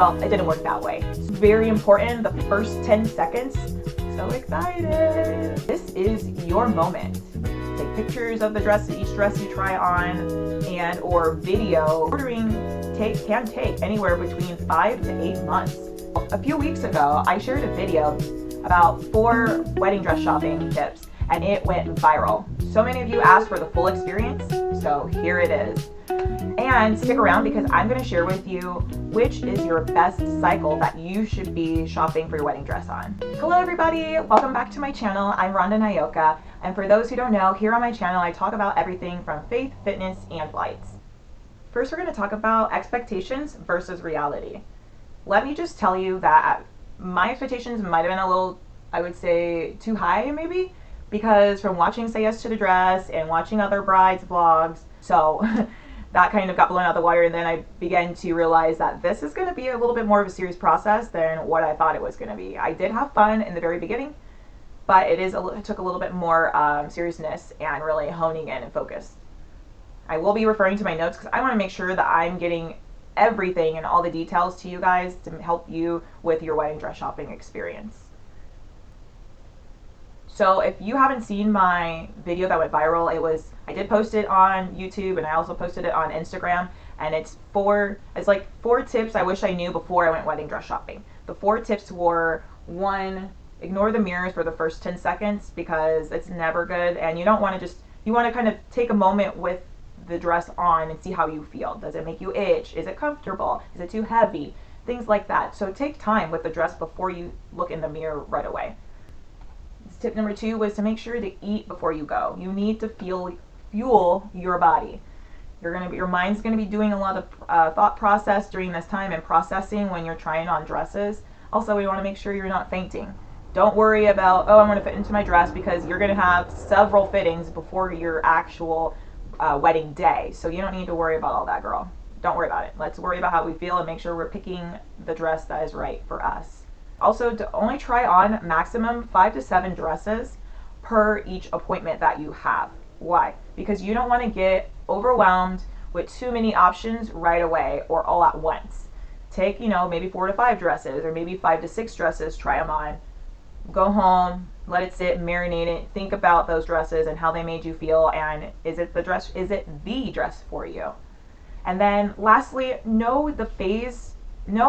Well, it didn't work that way. It's very important, the first 10 seconds. So excited. This is your moment. Take pictures of the dress, each dress you try on, and or video. Ordering can take anywhere between 5 to 8 months. A few weeks ago, I shared a video about 4 wedding dress shopping tips, and it went viral. So many of you asked for the full experience, so here it is. And stick around because I'm going to share with you which is your best cycle that you should be shopping for your wedding dress on. Hello everybody, welcome back to my channel. I'm Ronda Nayoka, and for those who don't know, here on my channel I talk about everything from faith, fitness, and flights. First, we're going to talk about expectations versus reality. Let me just tell you that my expectations might have been a little, I would say, too high maybe, because from watching Say Yes to the Dress and watching other brides vlogs, so that kind of got blown out of the water, and then I began to realize that this is going to be a little bit more of a serious process than what I thought it was going to be. I did have fun in the very beginning, but it took a little bit more seriousness and really honing in and focus. I will be referring to my notes because I want to make sure that I'm getting everything and all the details to you guys to help you with your wedding dress shopping experience. So if you haven't seen my video that went viral, I did post it on YouTube and I also posted it on Instagram, and it's like 4 tips I wish I knew before I went wedding dress shopping. The 4 tips were: 1, ignore the mirrors for the first 10 seconds because it's never good, and you don't want to you want to kind of take a moment with the dress on and see how you feel. Does it make you itch? Is it comfortable? Is it too heavy? Things like that. So take time with the dress before you look in the mirror right away. Tip number 2 was to make sure to eat before you go. You need to fuel your body. Your mind's gonna be doing a lot of thought process during this time and processing when you're trying on dresses. Also, we want to make sure you're not fainting. Don't worry about, oh, I'm gonna fit into my dress, because you're gonna have several fittings before your actual wedding day. So you don't need to worry about all that, girl. Don't worry about it. Let's worry about how we feel and make sure we're picking the dress that is right for us. Also, to only try on maximum 5 to 7 dresses per each appointment that you have. Why? Because you don't want to get overwhelmed with too many options right away or all at once. Take, maybe 4 to 5 dresses or maybe 5 to 6 dresses, try them on. Go home, let it sit, marinate it, think about those dresses and how they made you feel, and is it the dress for you? And then lastly, know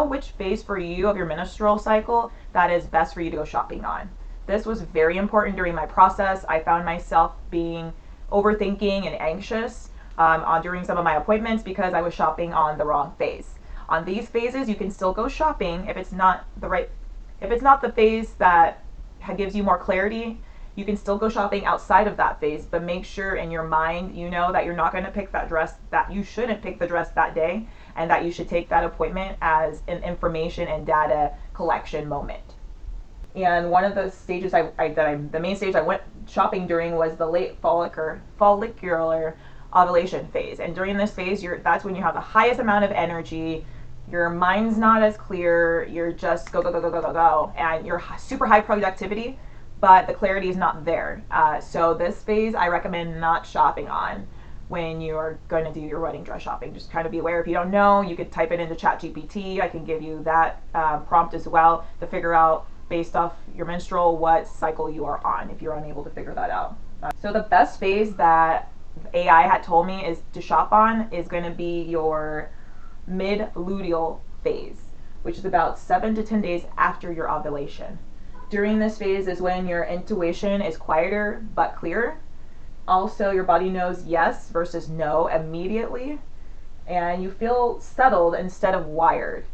which phase for you of your menstrual cycle that is best for you to go shopping on. This was very important during my process. I found myself being overthinking and anxious during some of my appointments because I was shopping on the wrong phase. On these phases, you can still go shopping if it's not the phase that gives you more clarity. You can still go shopping outside of that phase, but make sure in your mind you know that you're not going to pick that dress, that you shouldn't pick the dress that day, and that you should take that appointment as an information and data collection moment. And one of the stages the main stage I went shopping during was the late follicular ovulation phase. And during this phase, that's when you have the highest amount of energy. Your mind's not as clear. You're just go, go, go, go, go, go, go. And you're super high productivity, but the clarity is not there. So this phase I recommend not shopping on when you're going to do your wedding dress shopping. Just kind of be aware. If you don't know, you could type it into ChatGPT. I can give you that prompt as well to figure out, based off your menstrual, what cycle you are on if you're unable to figure that out. So the best phase that AI had told me is to shop on is going to be your mid-luteal phase, which is about 7 to 10 days after your ovulation. During this phase is when your intuition is quieter but clearer. Also, your body knows yes versus no immediately, and you feel settled instead of wired.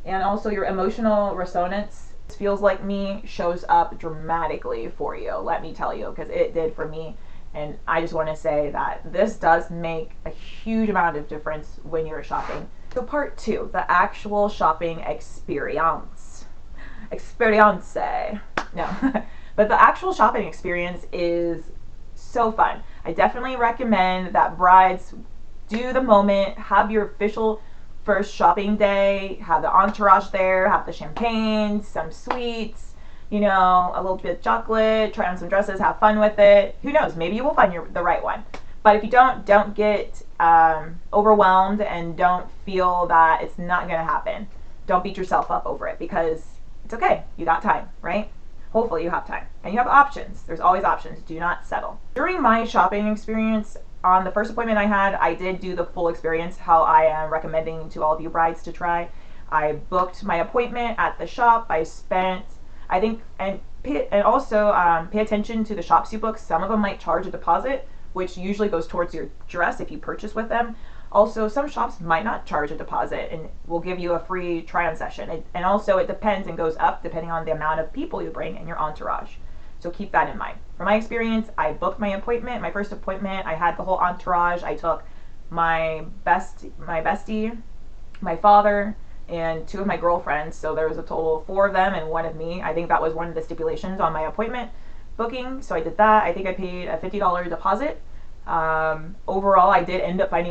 And also your emotional resonance, feels like me, shows up dramatically for you, let me tell you, because it did for me. And I just want to say that this does make a huge amount of difference when you're shopping. So part 2, the actual shopping experience. No, but the actual shopping experience is so fun. I definitely recommend that brides do the moment, have your official first shopping day, have the entourage there, have the champagne, some sweets, a little bit of chocolate, try on some dresses, have fun with it. Who knows, maybe you will find the right one. But if you don't get overwhelmed and don't feel that it's not going to happen. don't beat yourself up over it, because it's okay. You got time, right? Hopefully you have time. And you have options. There's always options. Do not settle. During my shopping experience, on the first appointment I had, I did do the full experience, how I am recommending to all of you brides to try. I booked my appointment at the shop. I spent, I think, and also pay attention to the shops you book. Some of them might charge a deposit, which usually goes towards your dress if you purchase with them. Also, some shops might not charge a deposit and will give you a free try-on session. And also, it depends and goes up depending on the amount of people you bring and your entourage. So keep that in mind. From my experience, I booked my appointment, my first appointment. I had the whole entourage. I took my bestie, my father, and 2 of my girlfriends. So there was a total of 4 of them and 1 of me. I think that was one of the stipulations on my appointment booking. So I did that. I think I paid a $50 deposit. Overall, I did end up buying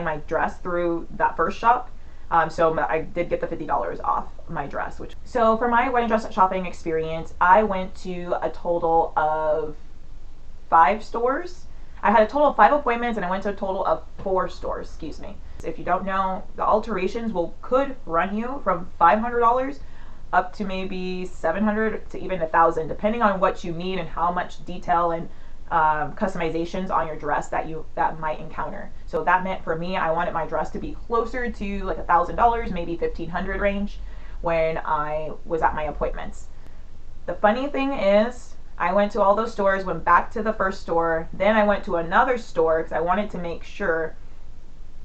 my dress through that first shop. So I did get the $50 off my dress. So for my wedding dress shopping experience, I went to a total of 5 stores. I had a total of 5 appointments, and I went to a total of 4 stores, excuse me. If you don't know, the alterations could run you from $500 up to maybe $700 to even $1,000, depending on what you need and how much detail and customizations on your dress that might encounter. So that meant for me, I wanted my dress to be closer to like $1,000, maybe $1,500 range when I was at my appointments. The funny thing is, I went to all those stores, went back to the first store, then I went to another store because I wanted to make sure.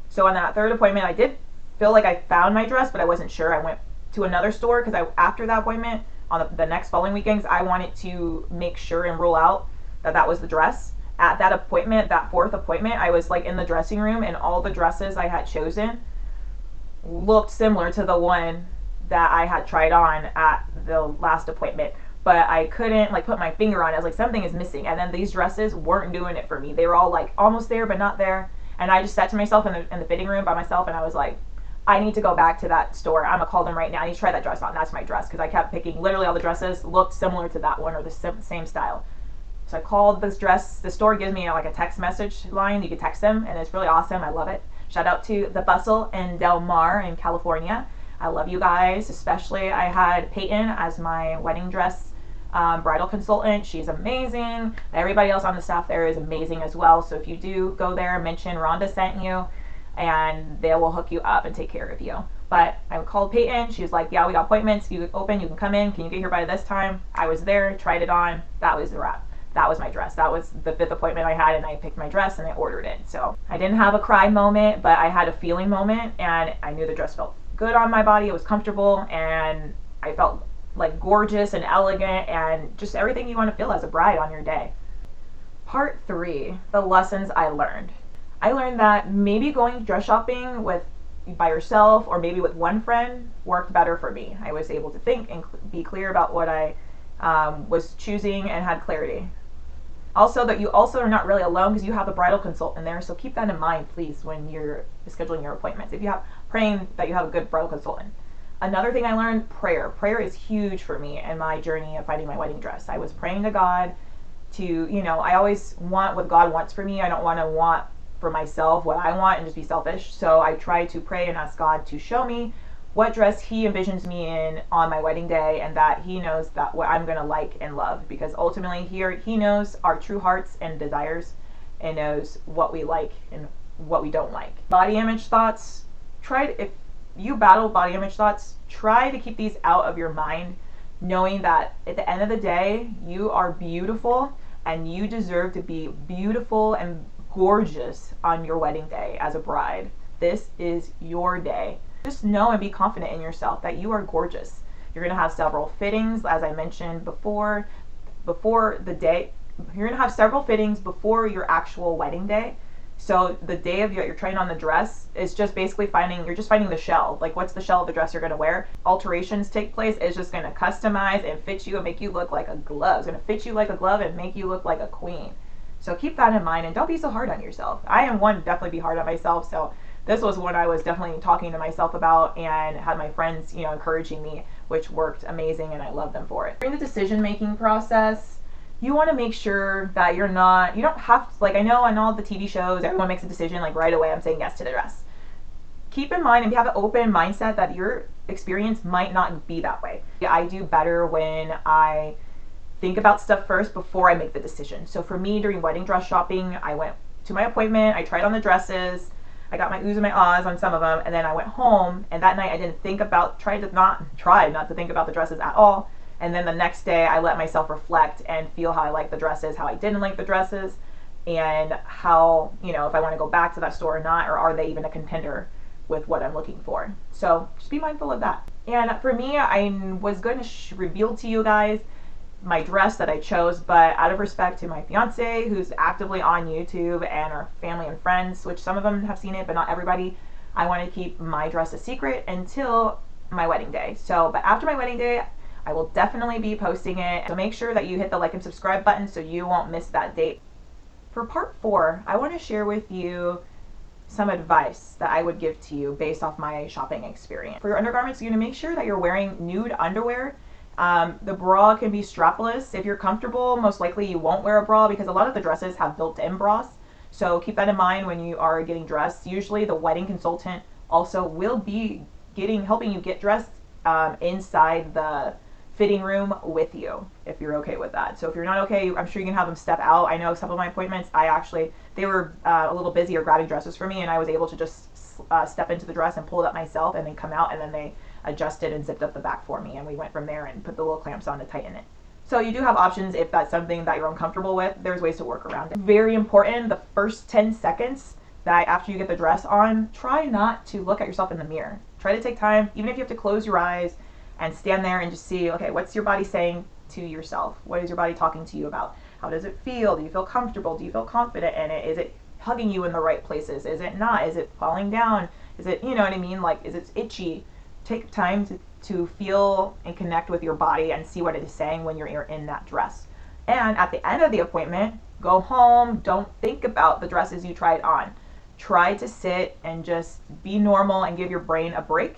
So on that third appointment, I did feel like I found my dress, but I wasn't sure. I went to another store because after that appointment, on the next following weekends, I wanted to make sure and rule out that was the dress. At that appointment, that 4th appointment, I was like in the dressing room, and all the dresses I had chosen looked similar to the one that I had tried on at the last appointment, but I couldn't like put my finger on it. I was like, something is missing. And then these dresses weren't doing it for me. They were all like almost there but not there. And I just sat to myself in the fitting room by myself, and I was like, I need to go back to that store. I'm gonna call them right now. I need to try that dress on. That's my dress, because I kept picking, literally all the dresses looked similar to that one or the same style. So I called this dress. The store gives me like a text message line. You can text them, and it's really awesome. I love it. Shout out to The Bustle in Del Mar in California. I love you guys. Especially, I had Peyton as my wedding dress bridal consultant. She's amazing. Everybody else on the staff there is amazing as well. So if you do go there, mention Ronda sent you, and they will hook you up and take care of you. But I called Peyton. She was like, yeah, we got appointments. You open. You can come in. Can you get here by this time? I was there, tried it on. That was the wrap. That was my dress. That was the 5th appointment I had, and I picked my dress and I ordered it. So I didn't have a cry moment, but I had a feeling moment, and I knew the dress felt good on my body. It was comfortable, and I felt like gorgeous and elegant and just everything you want to feel as a bride on your day. Part 3, the lessons I learned. I learned that maybe going dress shopping by yourself or maybe with one friend worked better for me. I was able to think and be clear about what I was choosing and had clarity. Also, that you also are not really alone because you have a bridal consultant there, so keep that in mind, please, when you're scheduling your appointments. If you have praying that you have a good bridal consultant. Another thing I learned, prayer. Prayer is huge for me in my journey of finding my wedding dress. I was praying to God to, I always want what God wants for me. I don't want to want for myself what I want and just be selfish. So I try to pray and ask God to show me what dress He envisions me in on my wedding day, and that He knows that what I'm going to like and love, because ultimately He knows our true hearts and desires and knows what we like and what we don't like. Body image thoughts, if you battle body image thoughts, try to keep these out of your mind, knowing that at the end of the day, you are beautiful and you deserve to be beautiful and gorgeous on your wedding day as a bride. This is your day. Just know and be confident in yourself that you are gorgeous. You're going to have several fittings, as I mentioned before the day. You're going to have several fittings before your actual wedding day. So the day of you're trying on the dress is just basically finding the shell. Like, what's the shell of the dress you're going to wear? Alterations take place. It's just going to customize and fit you and make you look like a glove. It's going to fit you like a glove and make you look like a queen. So keep that in mind, and don't be so hard on yourself. I am one to definitely be hard on myself. So this was what I was definitely talking to myself about, and had my friends, encouraging me, which worked amazing, and I love them for it. During the decision-making process, you want to make sure that you don't have to, like, I know on all the TV shows, everyone makes a decision, like, right away, I'm saying yes to the dress. Keep in mind and have an open mindset that experience might not be that way. I do better when I think about stuff first before I make the decision. So for me, during wedding dress shopping, I went to my appointment, I tried on the dresses, I got my oohs and my ahs on some of them, and then I went home, and that night I didn't think about, tried not to think about the dresses at all. And then the next day I let myself reflect and feel how I liked the dresses, how I didn't like the dresses, and how, you know, if I want to go back to that store or not, or are they even a contender with what I'm looking for. So just be mindful of that. And for me, I was going to reveal to you guys my dress that I chose, but out of respect to my fiance, who's actively on YouTube, and our family and friends, which some of them have seen it but not everybody, I want to keep my dress a secret until my wedding day. So, but after my wedding day, I will definitely be posting it. So make sure that you hit the like and subscribe button so you won't miss that date. For part 4, I want to share with you some advice that I would give to you based off my shopping experience. For your undergarments, you're going to make sure that you're wearing nude underwear. The bra can be strapless. If you're comfortable, most likely you won't wear a bra because a lot of the dresses have built-in bras. So keep that in mind when you are getting dressed. Usually the wedding consultant also will be helping you get dressed inside the fitting room with you, if you're okay with that. So if you're not okay, I'm sure you can have them step out. I know some of my appointments, they were a little busy or grabbing dresses for me, and I was able to just step into the dress and pull it up myself and then come out, and then they adjusted and zipped up the back for me, and we went from there and put the little clamps on to tighten it. So you do have options if that's something that you're uncomfortable with. There's ways to work around it. Very important, the first 10 seconds that after you get the dress on, try not to look at yourself in the mirror. Try to take time, even if you have to close your eyes and stand there and just see, okay, what's your body saying to yourself? What is your body talking to you about? How does it feel? Do you feel comfortable? Do you feel confident in it? Is it hugging you in the right places? Is it not? Is it falling down? Is it, you know what I mean? Like, is it itchy? Take time to feel and connect with your body and see what it is saying when you're in that dress. And at the end of the appointment, go home. Don't think about the dresses you tried on. Try to sit and just be normal and give your brain a break.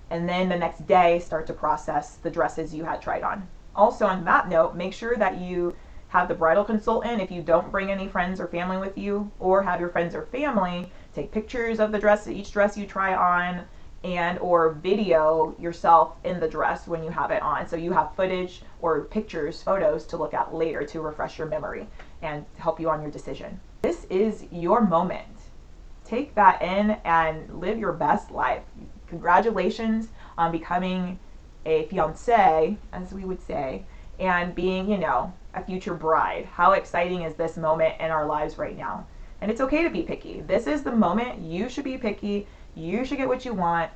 And then the next day, start to process the dresses you had tried on. Also, on that note, make sure that you have the bridal consultant, if you don't bring any friends or family with you, or have your friends or family take pictures of the dress, each dress you try on, and or video yourself in the dress when you have it on. So you have footage or pictures, photos to look at later to refresh your memory and help you on your decision. This is your moment. Take that in and live your best life. Congratulations on becoming a fiancé, as we would say, and being, you know, a future bride. How exciting is this moment in our lives right now? And it's okay to be picky. This is the moment you should be picky. You should get what you want.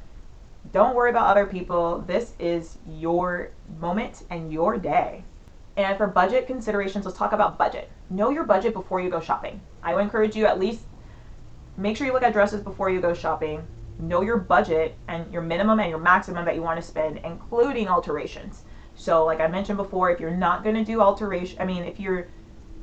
Don't worry about other people. This is your moment and your day. And for budget considerations, let's talk about budget. Know your budget before you go shopping. I would encourage you at least make sure you look at dresses before you go shopping. Know your budget and your minimum and your maximum that you want to spend, including alterations. So like I mentioned before, if you're not going to do if you're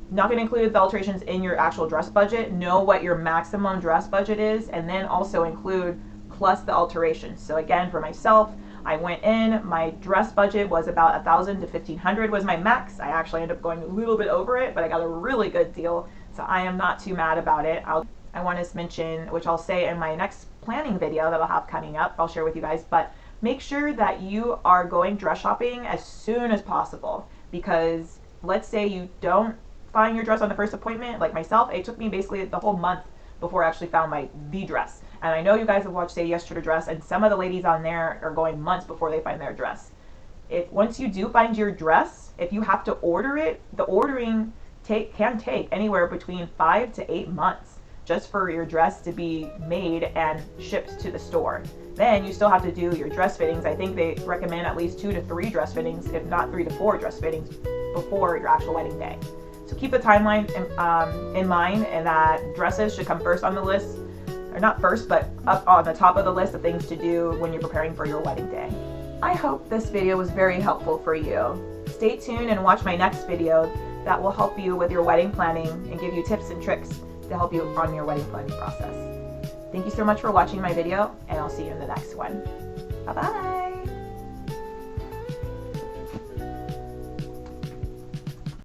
not going to include the alterations in your actual dress budget, know what your maximum dress budget is, and then also include plus the alterations. So again, for myself, I went in, my dress budget was about $1,000 to $1,500 was my max. I actually ended up going a little bit over it, but I got a really good deal, so I am not too mad about it. I want to mention, which I'll say in my next planning video that I'll have coming up, I'll share with you guys, but make sure that you are going dress shopping as soon as possible, because let's say you don't find your dress on the first appointment, like myself, it took me basically the whole month before I actually found the dress. And I know you guys have watched Say Yes to the Dress, and some of the ladies on there are going months before they find their dress. Once you do find your dress, if you have to order it, the ordering can take anywhere between 5 to 8 months just for your dress to be made and shipped to the store. Then you still have to do your dress fittings. I think they recommend at least 2 to 3 dress fittings, if not 3 to 4 dress fittings before your actual wedding day. So keep the timeline in mind, and that dresses should come first on the list, or not first, but up on the top of the list of things to do when you're preparing for your wedding day. I hope this video was very helpful for you. Stay tuned and watch my next video that will help you with your wedding planning and give you tips and tricks to help you on your wedding planning process. Thank you so much for watching my video, and I'll see you in the next one. Bye-bye.